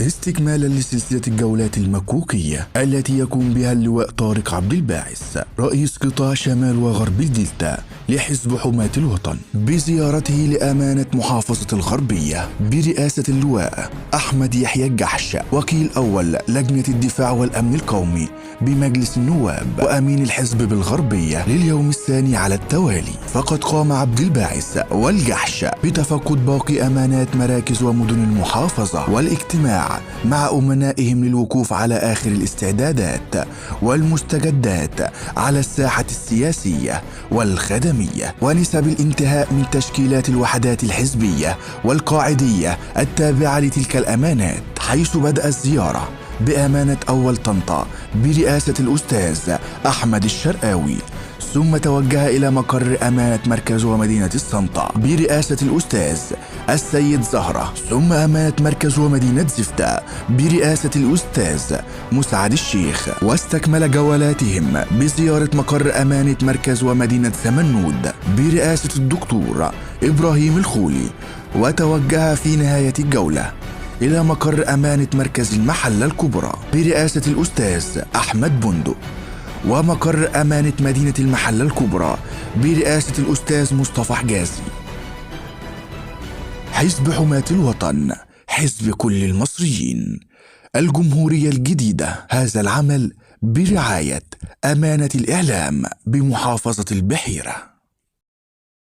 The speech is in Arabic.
استكمالا لسلسلة الجولات المكوكية التي يقوم بها اللواء طارق عبد الباعث رئيس قطاع شمال وغرب الدلتا لحزب حماة الوطن بزيارته لأمانة محافظة الغربية برئاسة اللواء أحمد يحيى الجحش وكيل أول لجنة الدفاع والأمن القومي بمجلس النواب وأمين الحزب بالغربية لليوم الثاني على التوالي. فقد قام عبد الباعث والجحش بتفقد باقي أمانات مراكز ومدن المحافظة والاجتماع مع أمنائهم للوقوف على آخر الاستعدادات والمستجدات على الساحة السياسية والخدمية ونسب الانتهاء من تشكيلات الوحدات الحزبية والقاعدية التابعة لتلك الأمانات، حيث بدأ الزيارة بأمانة أول طنطا برئاسة الأستاذ أحمد الشرقاوي، ثم توجه إلى مقر أمانة مركز ومدينة السنطة برئاسة الأستاذ السيد زهرة، ثم أمانة مركز ومدينة زفتة برئاسة الأستاذ مسعد الشيخ. واستكمل جولاتهم بزيارة مقر أمانة مركز ومدينة سمنود برئاسة الدكتور إبراهيم الخولي، وتوجه في نهاية الجولة إلى مقر أمانة مركز المحلة الكبرى برئاسة الأستاذ أحمد بندق، ومقر أمانة مدينة المحلة الكبرى برئاسة الأستاذ مصطفى حجازي. حزب حماة الوطن، حزب كل المصريين، الجمهورية الجديدة. هذا العمل برعاية أمانة الإعلام بمحافظة البحيرة.